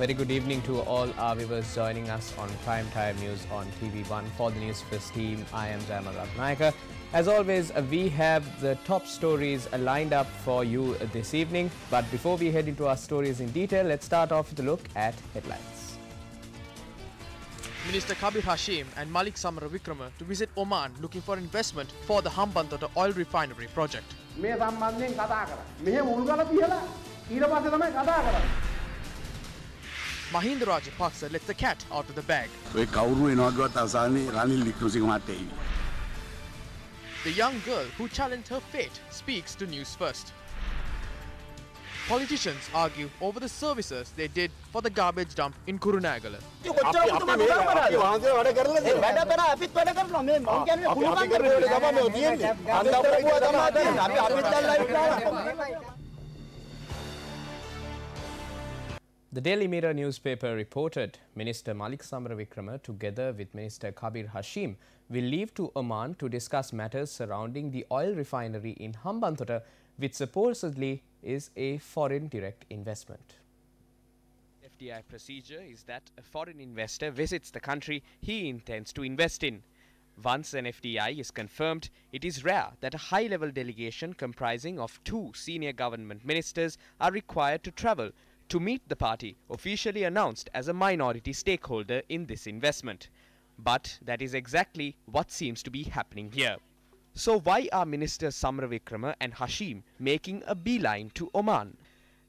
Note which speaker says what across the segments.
Speaker 1: very good evening to all our viewers joining us on Prime Time News on TV1. For the Newsfirst team, I am Zamal Ratnayaka. As always, we have the top stories lined up for you this evening. But before we head into our stories in detail, let's start off with a look at headlines.
Speaker 2: Minister Kabir Hashim and Malik Samara Vikrama to visit Oman looking for investment for the Hambantota oil refinery project. Mahinda Rajapaksa lets the cat out of the bag. The young girl who challenged her fate speaks to Newsfirst. Politicians argue over the services they did for the garbage dump in Kurunegala.
Speaker 1: The Daily Mirror newspaper reported Minister Malik Samara Vikrama together with Minister Kabir Hashim will leave to Oman to discuss matters surrounding the oil refinery in Hambantota, which supposedly is a foreign direct investment. FDI procedure is that a foreign investor visits the country he intends to invest in. Once an FDI is confirmed, it is rare that a high-level delegation comprising of 2 senior government ministers are required to travel to meet the party officially announced as a minority stakeholder in this investment. But that is exactly what seems to be happening here. So why are Ministers Samara Vikrama and Hashim making a beeline to Oman?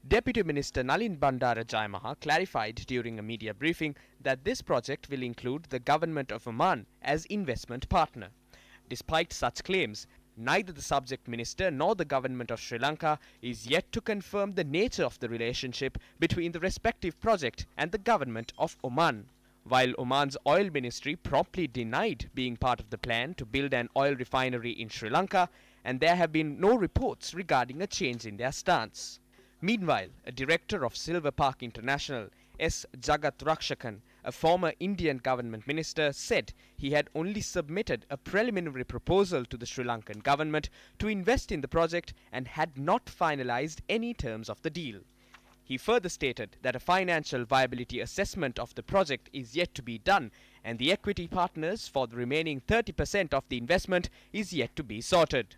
Speaker 1: Deputy Minister Nalin Bandara Jayamaha clarified during a media briefing that this project will include the government of Oman as investment partner. Despite such claims, neither the subject minister nor the government of Sri Lanka is yet to confirm the nature of the relationship between the respective project and the government of Oman. While Oman's oil ministry promptly denied being part of the plan to build an oil refinery in Sri Lanka, and there have been no reports regarding a change in their stance. Meanwhile, a director of Silver Park International, S. Jagat Rakshakan, a former Indian government minister, said he had only submitted a preliminary proposal to the Sri Lankan government to invest in the project and had not finalized any terms of the deal. He further stated that a financial viability assessment of the project is yet to be done and the equity partners for the remaining 30% of the investment is yet to be sorted.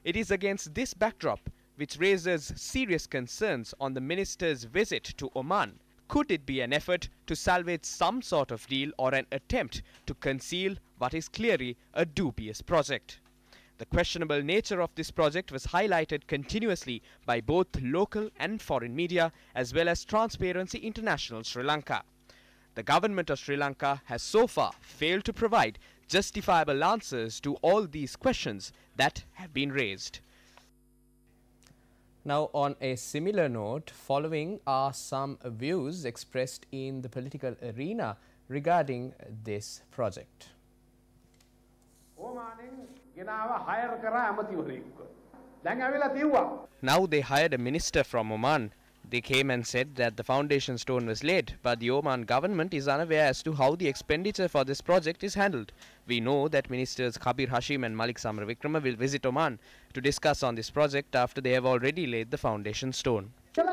Speaker 1: It is against this backdrop which raises serious concerns on the minister's visit to Oman. Could it be an effort to salvage some sort of deal or an attempt to conceal what is clearly a dubious project? The questionable nature of this project was highlighted continuously by both local and foreign media as well as Transparency International Sri Lanka. The government of Sri Lanka has so far failed to provide justifiable answers to all these questions that have been raised. Now, on a similar note, following are some views expressed in the political arena regarding this project. Now they hired a minister from Oman. They came and said that the foundation stone was laid, but the Oman government is unaware as to how the expenditure for this project is handled. We know that Ministers Kabir Hashim and Malik Samara Vikrama will visit Oman to discuss on this project after they have already laid the foundation stone.
Speaker 2: They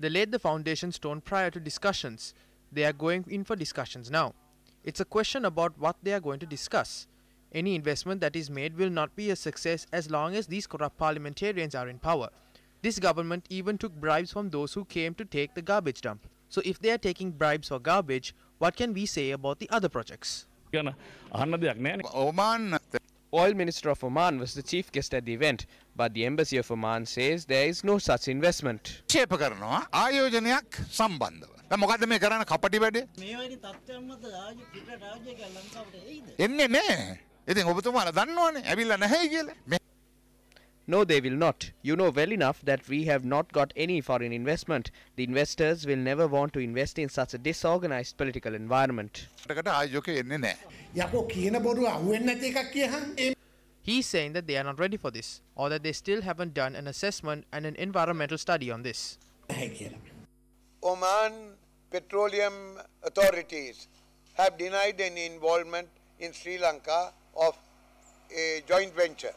Speaker 2: laid the foundation stone prior to discussions. They are going in for discussions now. It's a question about what they are going to discuss. Any investment that is made will not be a success as long as these corrupt parliamentarians are in power. This government even took bribes from those who came to take the garbage dump. So if they are taking bribes for garbage, what can we say about the other projects?
Speaker 3: Oman.
Speaker 1: Oil Minister of Oman was the chief guest at the event, but the Embassy of Oman says there is no such investment. No, they will not. You know well enough that we have not got any foreign investment. The investors will never want to invest in such a disorganized political environment.
Speaker 2: He's saying that they are not ready for this, or that they still haven't done an assessment and an environmental study on this.
Speaker 4: Oman petroleum authorities have denied any involvement in Sri Lanka of a joint venture.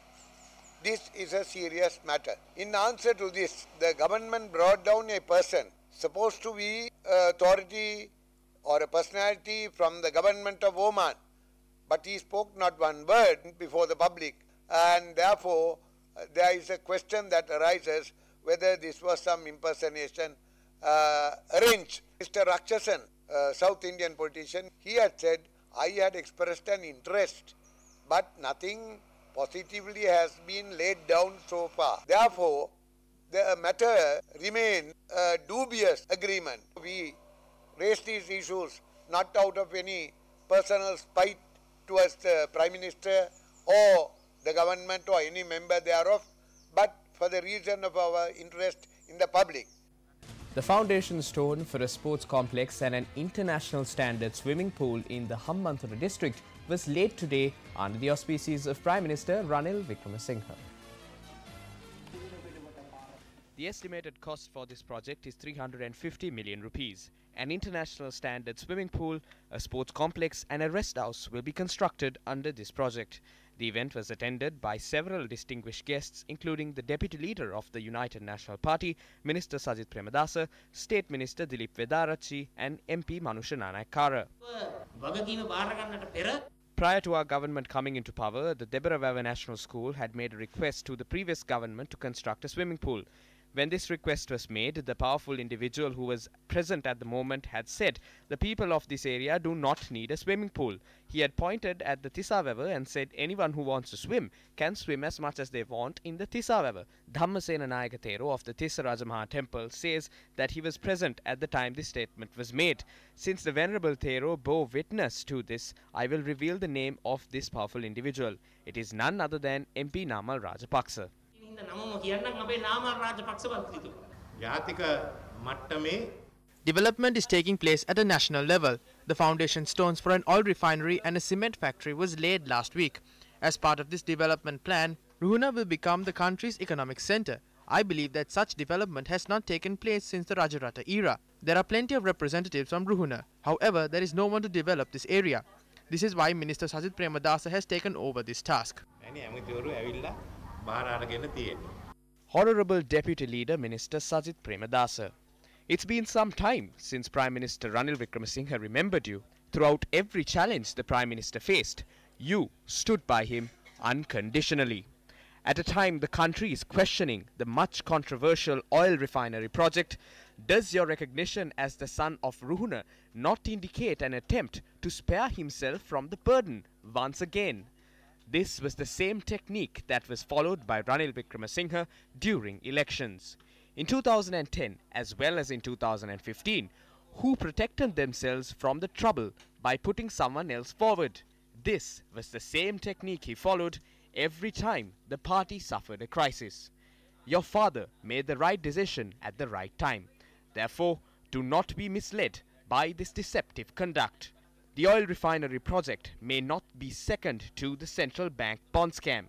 Speaker 4: this is a serious matter. In answer to this, the government brought down a person supposed to be authority or a personality from the government of Oman, but he spoke not one word before the public, and therefore there is a question that arises whether this was some impersonation arranged. Mr. Rakshasan, South Indian politician, he had said, I had expressed an interest, but nothing positively has been laid down so far. Therefore, the matter remains a dubious agreement. We raised these issues not out of any personal spite towards the Prime Minister or the government or any member thereof, but for the reason of our interest in the public.
Speaker 1: The foundation stone for a sports complex and an international standard swimming pool in the Hambantota district was laid today under the auspices of Prime Minister Ranil Wickremesinghe. The estimated cost for this project is 350 million rupees. An international standard swimming pool, a sports complex and a rest house will be constructed under this project. The event was attended by several distinguished guests, including the Deputy Leader of the United National Party, Minister Sajith Premadasa, State Minister Dilip Vedarachi and MP Manusha Nanayakkara. Prior to our government coming into power, the Debaravawa National School had made a request to the previous government to construct a swimming pool. When this request was made, the powerful individual who was present at the moment had said the people of this area do not need a swimming pool. He had pointed at the Tisavawa and said anyone who wants to swim can swim as much as they want in the Tisavawa. Dhammasena Nayaka Thero of the Tissaraja Maha Temple says that he was present at the time this statement was made. Since the Venerable Thero bore witness to this, I will reveal the name of this powerful individual. It is none other than MP Namal Rajapaksa.
Speaker 2: Development is taking place at a national level. The foundation stones for an oil refinery and a cement factory was laid last week. As part of this development plan, Ruhuna will become the country's economic center. I believe that such development has not taken place since the Rajarata era. There are plenty of representatives from Ruhuna. However, there is no one to develop this area. This is why Minister Sajith Premadasa has taken over this task.
Speaker 1: Honorable Deputy Leader Minister Sajith Premadasa. It's been some time since Prime Minister Ranil Wickremesinghe remembered you. Throughout every challenge the Prime Minister faced, you stood by him unconditionally. At a time the country is questioning the much controversial oil refinery project, does your recognition as the son of Ruhuna not indicate an attempt to spare himself from the burden once again? This was the same technique that was followed by Ranil Wickremesinghe during elections. In 2010 as well as in 2015, who protected themselves from the trouble by putting someone else forward? This was the same technique he followed every time the party suffered a crisis. Your father made the right decision at the right time. Therefore, do not be misled by this deceptive conduct. The oil refinery project may not be second to the central bank bond scam.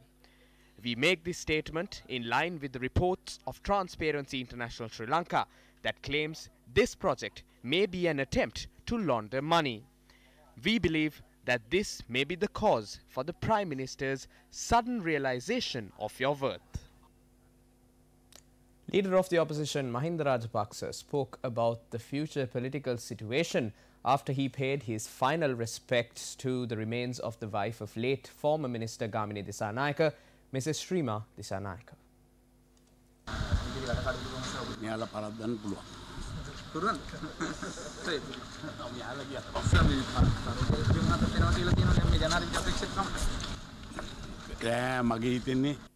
Speaker 1: We make this statement in line with the reports of Transparency International Sri Lanka that claims this project may be an attempt to launder money. We believe that this may be the cause for the Prime Minister's sudden realization of your worth. Leader of the opposition Mahinda Rajapaksa spoke about the future political situation after he paid his final respects to the remains of the wife of late former Minister Gamini Disanayake, Mrs. Shrima Disanayake.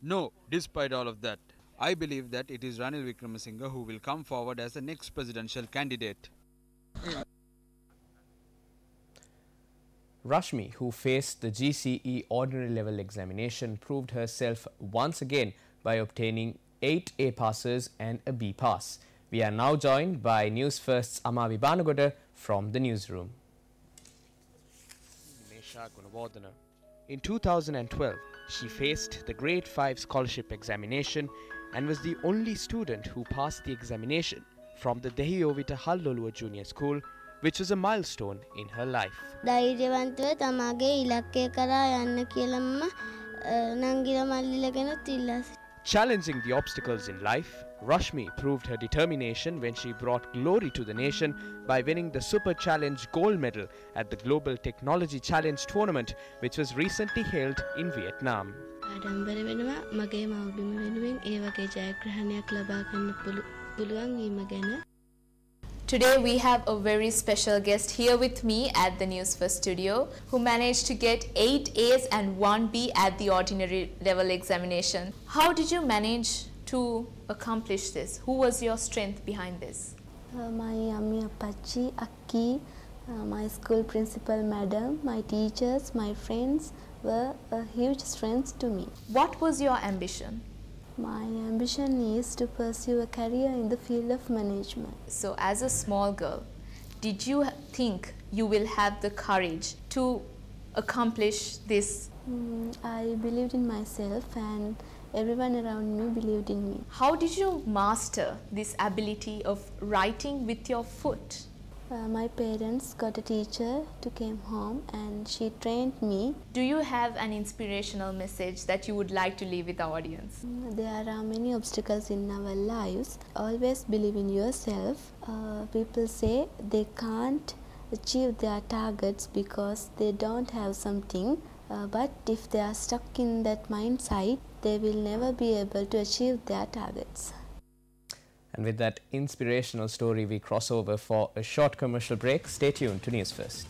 Speaker 3: No, despite all of that, I believe that it is Ranil Wickremesinghe who will come forward as the next presidential candidate.
Speaker 1: Rashmi, who faced the GCE ordinary level examination, proved herself once again by obtaining 8 A passes and a B pass. We are now joined by Newsfirst's Amavi Banagoda from the newsroom. In 2012, she faced the Grade 5 scholarship examination and was the only student who passed the examination from the Dehiyovita Halloluwa Junior School, which was a milestone in her life.
Speaker 5: ධෛර්යවන්තව තමගේ ඉලක්කය කරා යන්න කියලා මම නංගිලා මල්ලිලා ගැනත් ඉල්ලා
Speaker 1: Challenging the obstacles in life, Rashmi proved her determination when she brought glory to the nation by winning the Super Challenge Gold Medal at the Global Technology Challenge Tournament, which was recently held in Vietnam.
Speaker 5: ආඩම්බර වෙනවා මගේ මව්බිම වෙනුවෙන් ඒ වගේ ජයග්‍රහණයක් ලබා ගන්න පුළුවන් වීම ගැන.
Speaker 6: Today we have a very special guest here with me at the Newsfirst studio who managed to get 8 A's and 1 B at the ordinary level examination. How did you manage to accomplish this? Who was your strength behind this?
Speaker 5: My yummy apache, Akki, my school principal madam, my teachers, my friends were a huge strength to me.
Speaker 6: What was your ambition?
Speaker 5: My ambition is to pursue a career in the field of management.
Speaker 6: So as a small girl, did you think you will have the courage to accomplish this?
Speaker 5: I believed in myself and everyone around me believed in me.
Speaker 6: How did you master this ability of writing with your foot?
Speaker 5: My parents got a teacher to came home and she trained me.
Speaker 6: Do you have an inspirational message that you would like to leave with our audience?
Speaker 5: There are many obstacles in our lives. Always believe in yourself. People say they can't achieve their targets because they don't have something. But if they are stuck in that mindset, they will never be able to achieve their targets.
Speaker 1: And with that inspirational story, we cross over for a short commercial break. Stay tuned to News First.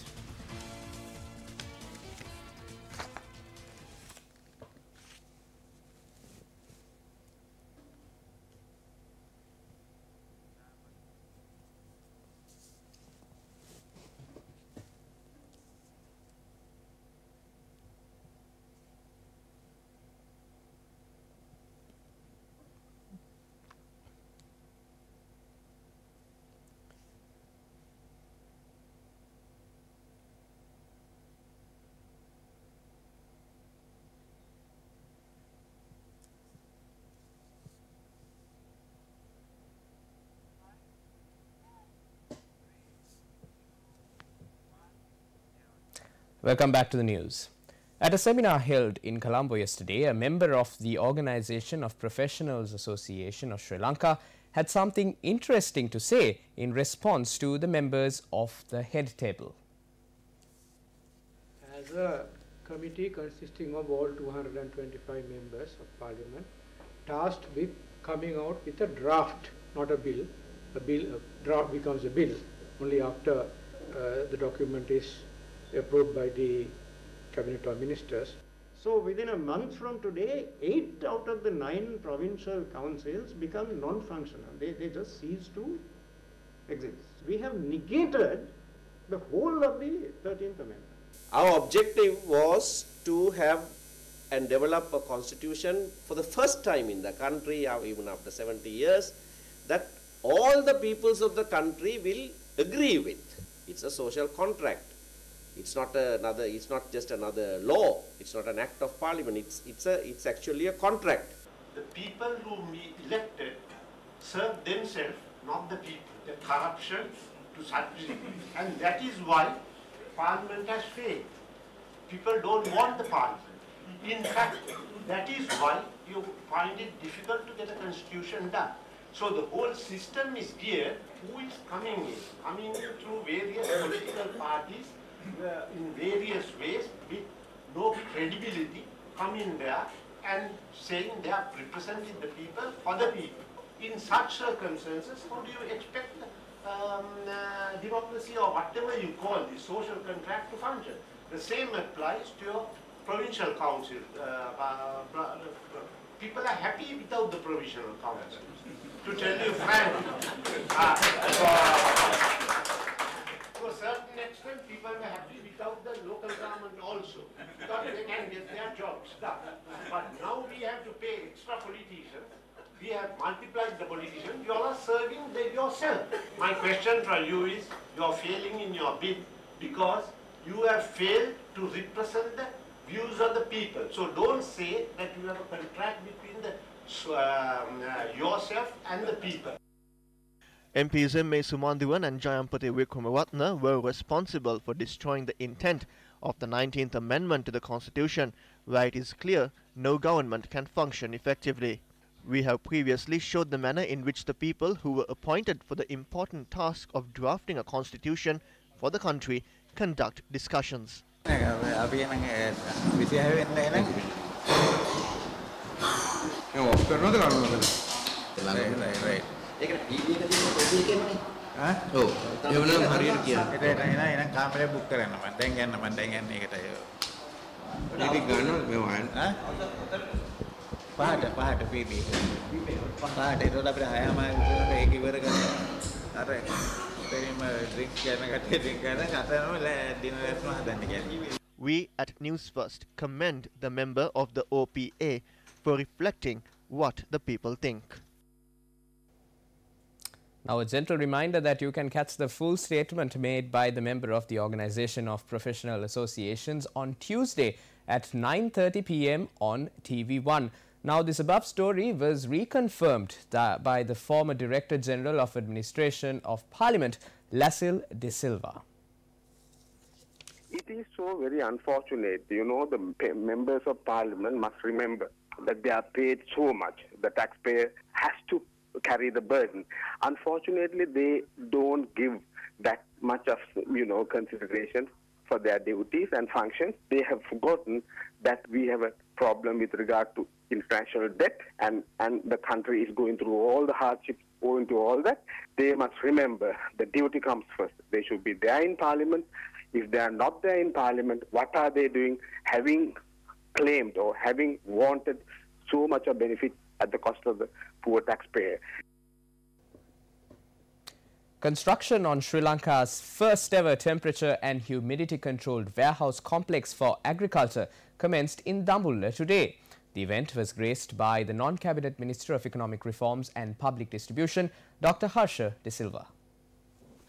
Speaker 1: Welcome back to the news. At a seminar held in Colombo yesterday, a member of the Organisation of Professionals Association of Sri Lanka had something interesting to say in response to the members of the head table.
Speaker 7: As a committee consisting of all 225 members of Parliament, tasked with coming out with a draft, not a bill. A draft becomes a bill only after the document is approved by the Cabinet of Ministers. So within a month from today, 8 out of the 9 provincial councils become non-functional. They just cease to exist. We have negated the whole of the 13th Amendment.
Speaker 8: Our objective was to have and develop a constitution for the first time in the country, even after 70 years, that all the peoples of the country will agree with. It's a social contract. It's not just another law. It's not an act of parliament. It's actually a contract.
Speaker 9: The people whom we elected serve themselves, not the people. The corruption to such, and that is why parliament has failed. People don't want the parliament. In fact, that is why you find it difficult to get a constitution done. So the whole system is geared. Who is coming in? Coming in through various political parties in various ways with no credibility, come in there and saying they are representing the people for the people. In such circumstances, how do you expect democracy or whatever you call the social contract to function? The same applies to your provincial council. People are happy without the provincial council. To tell you frankly, to a certain extent, people were happy without the local government also, because they can get their jobs done. But now we have to pay extra politicians. We have multiplied the politicians. You all are serving yourself. My question for you is, you are failing in your bid because you have failed to represent the views of the people. So don't say that you have a contract between the yourself and the people.
Speaker 2: MPs M.A. Sumandiwan and Jayampati Wickramaratne were responsible for destroying the intent of the 19th Amendment to the Constitution, where it is clear
Speaker 10: no government can function effectively. We have previously showed the manner in which the people who were appointed for the important task of drafting a constitution for the country conduct discussions. We at Newsfirst commend the member of the OPA for reflecting what the people think.
Speaker 1: Now, a gentle reminder that you can catch the full statement made by the member of the Organisation of Professional Associations on Tuesday at 9:30 p.m. on TV1. Now, this above story was reconfirmed by the former Director General of Administration of Parliament, Lasil De Silva.
Speaker 11: It is so very unfortunate. You know, the members of Parliament must remember that they are paid so much. The taxpayer has to carry the burden. Unfortunately, they don't give that much of, consideration for their duties and functions. They have forgotten that we have a problem with regard to international debt, and the country is going through all the hardships owing to all that. They must remember the duty comes first. They should be there in Parliament. If they are not there in Parliament, what are they doing, having claimed or having wanted so much of benefit at the cost of the poor taxpayer?
Speaker 1: Construction on Sri Lanka's first ever temperature and humidity controlled warehouse complex for agriculture commenced in Dambulla today. The event was graced by the non-cabinet Minister of Economic Reforms and Public Distribution, Dr. Harsha De Silva.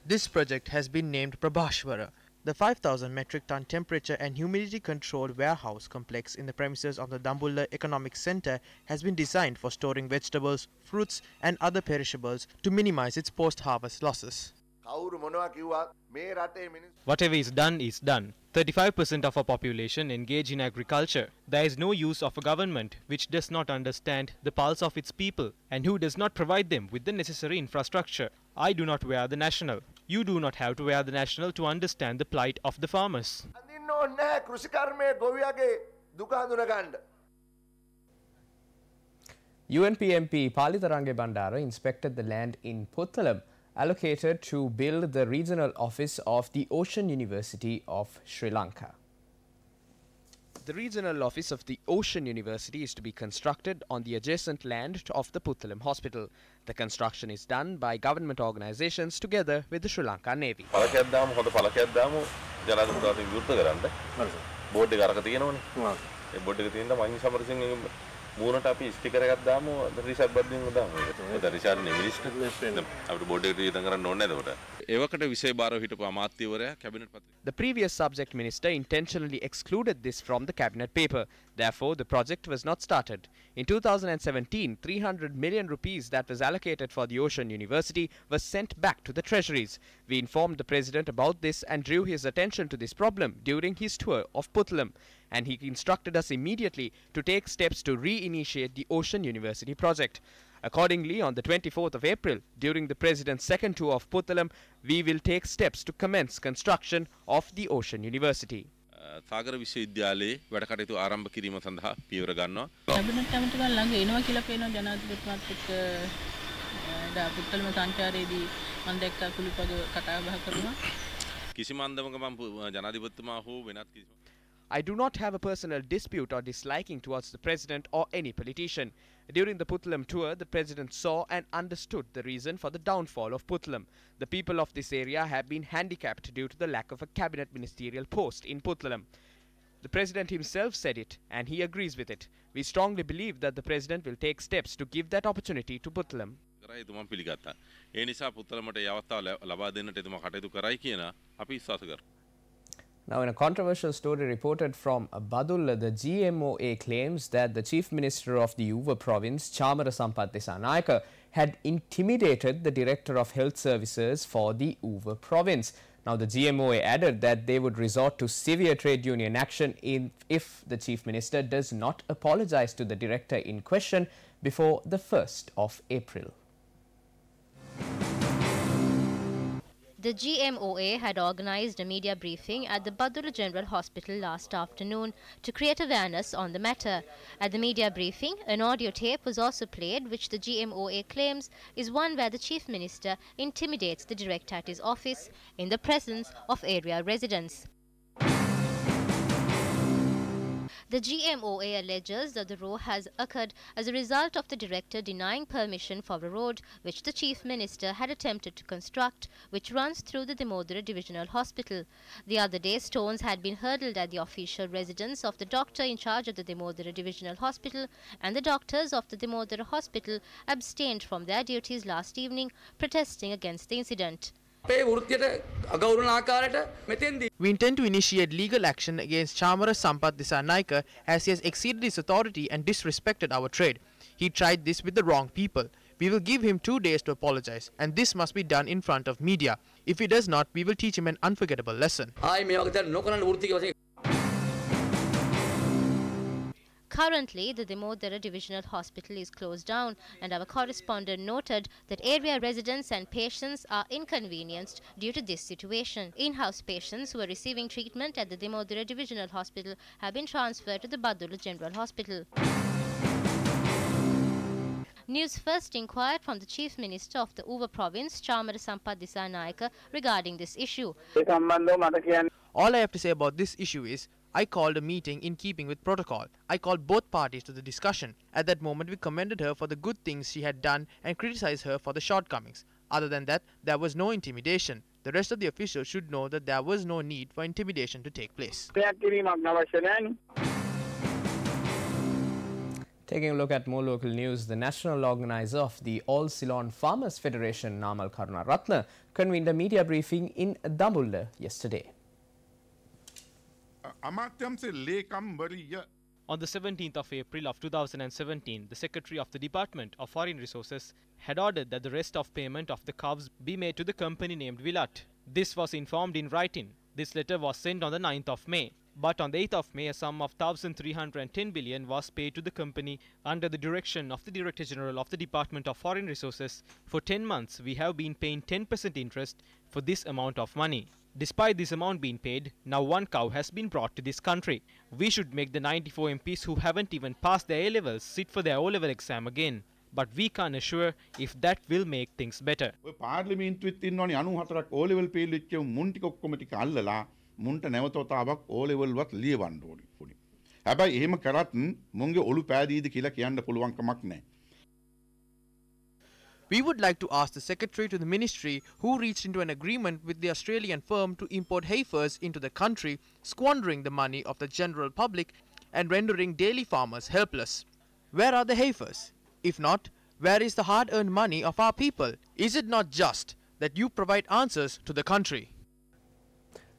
Speaker 2: This project has been named Prabhashwara. The 5,000 metric ton temperature and humidity controlled warehouse complex in the premises of the Dambulla Economic Centre has been designed for storing vegetables, fruits and other perishables to minimize its post-harvest losses.
Speaker 12: Whatever is done is done. 35% of our population engage in agriculture. There is no use of a government which does not understand the pulse of its people and who does not provide them with the necessary infrastructure. I do not wear the national. You do not have to wear the national to understand the plight of the farmers.
Speaker 1: UNP MP Palitharange Bandara inspected the land in Puttalam allocated to build the regional office of the Ocean University of Sri Lanka. The regional office of the Ocean University is to be constructed on the adjacent land of the Puttalam Hospital. The construction is done by government organizations together with the Sri Lanka Navy. The previous subject minister intentionally excluded this from the cabinet paper. Therefore, the project was not started. In 2017, 300 million rupees that was allocated for the Ocean University was sent back to the treasuries. We informed the president about this and drew his attention to this problem during his tour of Puttalam, and he instructed us immediately to take steps to re-initiate the Ocean University project. Accordingly, on the 24th of April, during the President's second tour of Puttalam, we will take steps to commence construction of the Ocean University.
Speaker 13: සාගර විශ්වවිද්‍යාලයේ වැඩ කටයුතු ආරම්භ කිරීම සඳහා පියවර ගන්නවා.
Speaker 14: Cabinet කමිටුවන් ළඟ එනවා කියලා පේනවා ජනාධිපතිතුමාත් එක්ක පුත්තලම සංචාරයේදී මම දැක්කා කුලිපග කතා බහ කරනවා.
Speaker 13: කිසිම අන්දමක මම ජනාධිපතිතුමා හෝ වෙනත් කිසිම
Speaker 1: I do not have a personal dispute or disliking towards the president or any politician. During the Puttalam tour, the president saw and understood the reason for the downfall of Puttalam. The people of this area have been handicapped due to the lack of a cabinet ministerial post in Puttalam. The president himself said it, and he agrees with it. We strongly believe that the president will take steps to give that opportunity to Puttalam.
Speaker 13: එතුමන් පිළිගත්තා. ඒ නිසා පුත්තලමට ඒ අවස්ථාව ලබා දෙන්නට එතුමා කටයුතු කරයි කියන අපි විශ්වාස කරනවා.
Speaker 1: Now, in a controversial story reported from Badulla, the GMOA claims that the Chief Minister of the Uva province, Chamara Sampath Desanayake, had intimidated the Director of Health Services for the Uva province. Now, the GMOA added that they would resort to severe trade union action if the Chief Minister does not apologise to the director in question before the 1st of April.
Speaker 15: The GMOA had organised a media briefing at the Badula General Hospital last afternoon to create awareness on the matter. At the media briefing, an audio tape was also played which the GMOA claims is one where the Chief Minister intimidates the director at his office in the presence of area residents. The GMOA alleges that the row has occurred as a result of the director denying permission for a road which the Chief Minister had attempted to construct, which runs through the Damodara Divisional Hospital. The other day, stones had been hurled at the official residence of the doctor in charge of the Damodara Divisional Hospital, and the doctors of the Damodara Hospital abstained from their duties last evening, protesting against the incident.
Speaker 2: We intend to initiate legal action against Chamara Sampath Dissanayake as he has exceeded his authority and disrespected our trade. He tried this with the wrong people. We will give him 2 days to apologize, and this must be done in front of media. If he does not, we will teach him an unforgettable lesson.
Speaker 15: Currently, the Damodara Divisional Hospital is closed down, and our correspondent noted that area residents and patients are inconvenienced due to this situation. In-house patients who are receiving treatment at the Damodara Divisional Hospital have been transferred to the Badula General Hospital. Newsfirst inquired from the Chief Minister of the Uva Province, Chamara Sampath Dissanayake, regarding this issue.
Speaker 2: All I have to say about this issue is, I called a meeting in keeping with protocol. I called both parties to the discussion. At that moment, we commended her for the good things she had done and criticized her for the shortcomings. Other than that, there was no intimidation. The rest of the officials should know that there was no need for intimidation to take place.
Speaker 1: Taking a look at more local news, the national organizer of the All Ceylon Farmers Federation, Namal Karunaratne, convened a media briefing in Dambulla yesterday.
Speaker 12: On the 17th of April of 2017, the Secretary of the Department of Foreign Resources had ordered that the rest of payment of the calves be made to the company named Vilat. This was informed in writing. This letter was sent on the 9th of May. But on the 8th of May, a sum of 1,310 billion was paid to the company under the direction of the Director General of the Department of Foreign Resources. For 10 months, we have been paying 10% interest for this amount of money. Despite this amount being paid, now one cow has been brought to this country. We should make the 94 MPs who haven't even passed their A-levels sit for their O-level exam again. But we can't assure if that will make things better.
Speaker 16: මුන්ට නැවතවතාවක් O level වත් ලියවන්න ඕනි පොඩි. හැබැයි එහෙම කරත් මුන්ගේ ඔලු පෑදීද කියලා කියන්න පුළුවන් කමක් නැහැ.
Speaker 2: We would like to ask the Secretary to the Ministry who reached into an agreement with the Australian firm to import heifers into the country, squandering the money of the general public and rendering daily farmers helpless. Where are the heifers? If not, where is the hard-earned money of our people? Is it not just that you provide answers to the country?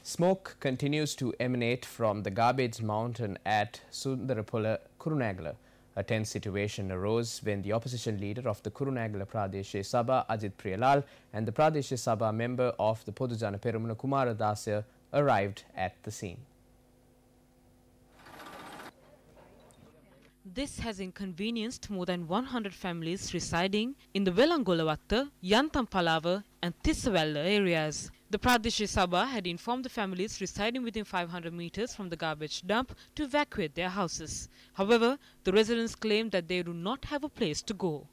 Speaker 1: Smoke continues to emanate from the garbage mountain at Sundarapula, Kurunegala. A tense situation arose when the opposition leader of the Kurunegala Pradesh Sabha, Ajit Priyalal, and the Pradesh Sabha member of the Podujana Perumuna Kumara Dasya arrived at the scene.
Speaker 17: This has inconvenienced more than 100 families residing in the Velangolawatta, Yantampalava and Tissawella areas. The Pradesh Sabha had informed the families residing within 500 meters from the garbage dump to evacuate their houses. However, the residents claimed that they do not have a place to go.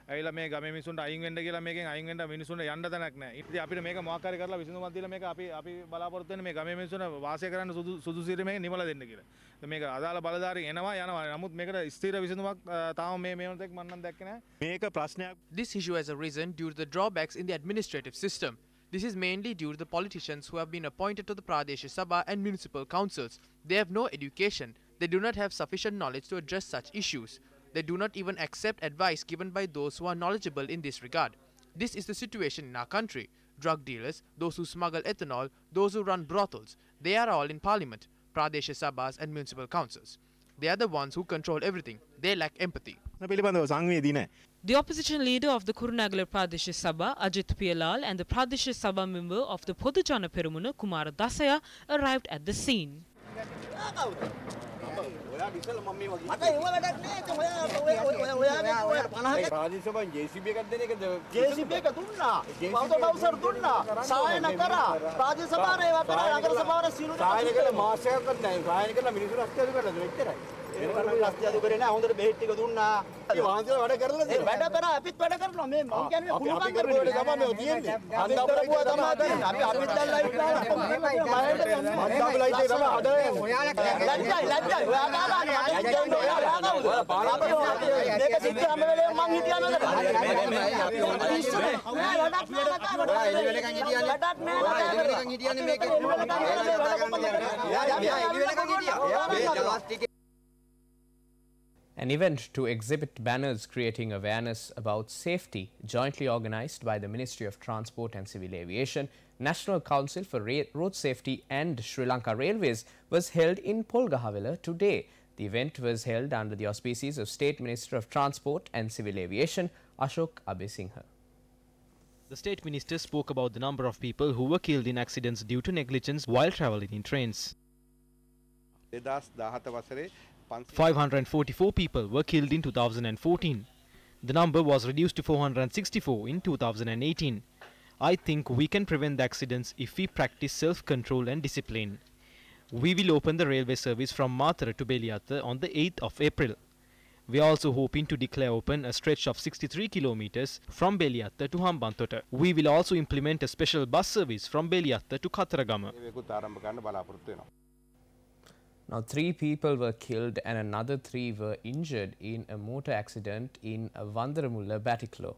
Speaker 18: ඇවිල්ලා මේ ගමේ මිනිසුන්ට අයින් වෙන්න කියලා මේකෙන් අයින් වෙන්න මිනිසුන්ට යන්න තැනක් නැහැ. ඉතින් අපිට මේක මොකක් හරි කරලා විසඳුමක් දීලා මේක අපි බලාපොරොත්තු වෙන්නේ මේ ගමේ මිනිසුන්ට වාසය කරන්න සුදුසුසිරි මේක නිමලා දෙන්න කියලා. මේක අදාළ බලධාරී එනවා යනවා. නමුත් මේකට ස්ථිර විසඳුමක් තාම මේ මොනතෙක් මම නම් දැක්කේ නැහැ.
Speaker 2: මේක ප්‍රශ්නයක්. This issue has arisen due to the drawbacks in the administrative system. This is mainly due to the politicians who have been appointed to the Pradesh Sabha and municipal councils. They have no education. They do not have sufficient knowledge to address such issues. They do not even accept advice given by those who are knowledgeable in this regard. This is the situation in our country. Drug dealers, those who smuggle ethanol, those who run brothels, they are all in parliament, Pradesh Sabhas and municipal councils. They are the ones who control everything. They lack empathy.
Speaker 18: පිළිබඳව සංවේදී නැහැ.
Speaker 17: The opposition leader of the Kurunagala Pradesh Sabha, Ajit Piyalal, and the Pradesh Sabha member of the Podujana Perumuna, Kumara Dasaya, arrived at the scene.
Speaker 1: An event to exhibit banners creating awareness about safety, jointly organised by the Ministry of Transport and Civil Aviation, National Council for Road Safety and Sri Lanka Railways, was held in Polgahawala today. The event was held under the auspices of State Minister of Transport and Civil Aviation, Ashok Abesinghe.
Speaker 12: The State Minister spoke about the number of people who were killed in accidents due to negligence while travelling in trains. 544 people were killed in 2014. The number was reduced to 464 in 2018. I think we can prevent the accidents if we practice self-control and discipline. We will open the railway service from Matara to Beliata on the 8th of April. We are also hoping to declare open a stretch of 63 kilometers from Beliata to Hambantota. We will also implement a special bus service from Beliata to Kataragama.
Speaker 1: Now, 3 people were killed and another 3 were injured in a motor accident in Vandaramulla, Batiklo.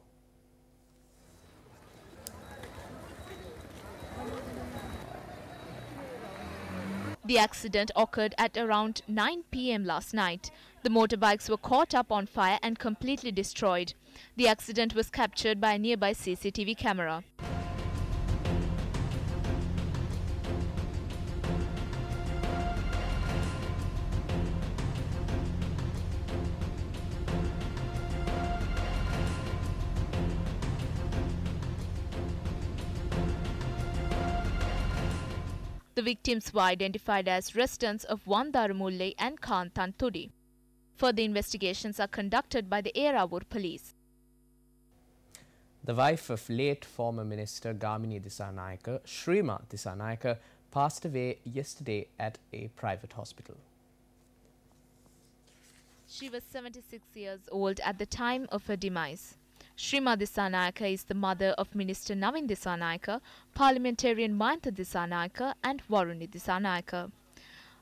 Speaker 6: The accident occurred at around 9 p.m. last night. The motorbikes were caught up on fire and completely destroyed. The accident was captured by a nearby CCTV camera. The victims were identified as residents of Vandaramulle and Kantantudi. Further investigations are conducted by the Eravur police.
Speaker 1: The wife of late former Minister Gamini Disanayake, Shrima Disanayake, passed away yesterday at a private hospital.
Speaker 6: She was 76 years old at the time of her demise. Shrima Disanayake is the mother of Minister Navin Disanayake, Parliamentarian Mayantha Disanayake and Waruni Disanayake.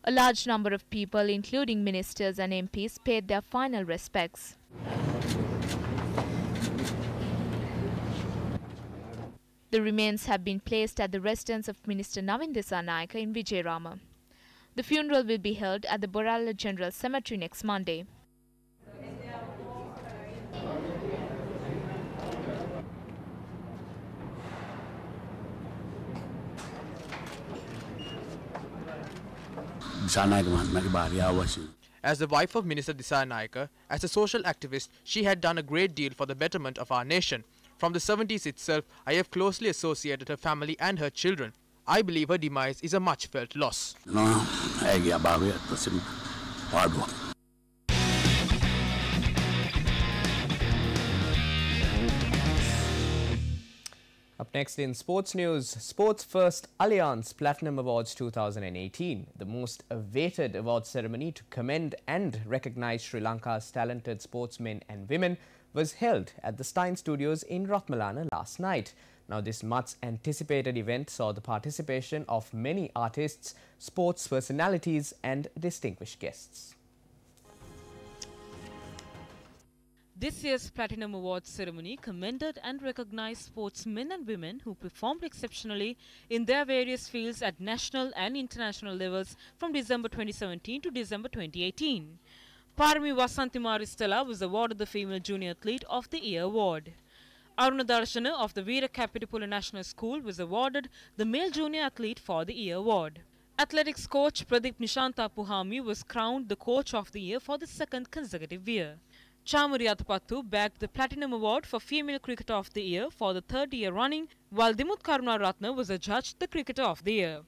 Speaker 6: A large number of people, including ministers and MPs, paid their final respects. The remains have been placed at the residence of Minister Navin Disanayake in Vijayarama. The funeral will be held at the Boralla General Cemetery next Monday.
Speaker 2: As the wife of Minister Disanayake, as a social activist, she had done a great deal for the betterment of our nation. From the 70s itself, I have closely associated her family and her children. I believe her demise is a much-felt loss.
Speaker 1: Up next in sports news, Sports First Alliance Platinum Awards 2018, the most awaited award ceremony to commend and recognise Sri Lanka's talented sportsmen and women, was held at the Stein Studios in Ratmalana last night. Now, this much anticipated event saw the participation of many artists, sports personalities and distinguished guests.
Speaker 17: This year's Platinum Awards ceremony commended and recognized sportsmen and women who performed exceptionally in their various fields at national and international levels from December 2017 to December 2018. Parami Vasantimari Stella was awarded the Female Junior Athlete of the Year award. Aruna Darshana of the Veera Kapitipula National School was awarded the Male Junior Athlete for the Year award. Athletics coach Pradeep Nishanta Puhami was crowned the Coach of the Year for the second consecutive year. Chamari Athapattu bagged the Platinum Award for Female Cricketer of the Year for the third year running, while Dimuth Karunaratne was adjudged the Cricketer of the Year.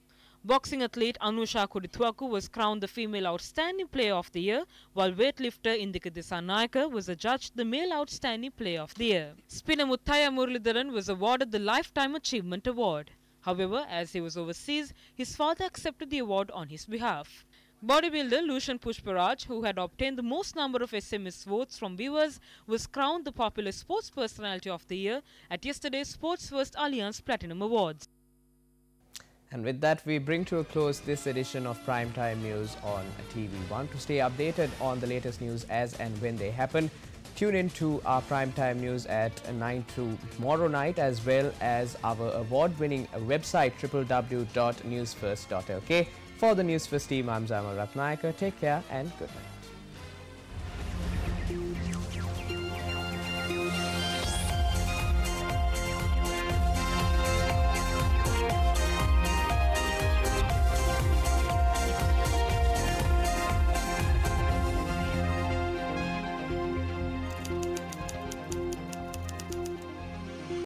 Speaker 17: Boxing athlete Anusha Kudithwaku was crowned the Female Outstanding Player of the Year, while weightlifter Indika Dissanayaka was adjudged the Male Outstanding Player of the Year. Spinner Muthaya Muralidharan was awarded the Lifetime Achievement Award. However, as he was overseas, his father accepted the award on his behalf. Bodybuilder Lushan Pushparaj, who had obtained the most number of SMS votes from viewers, was crowned the Popular Sports Personality of the Year at yesterday's Sports First Alliance Platinum Awards.
Speaker 1: And with that, we bring to a close this edition of Primetime News on TV1. To stay updated on the latest news as and when they happen, tune in to our Primetime News at 9 tomorrow night, as well as our award-winning website www.newsfirst.lk. For the Newsfirst team, I'm Zamal Ratnayaka. Take care and good night.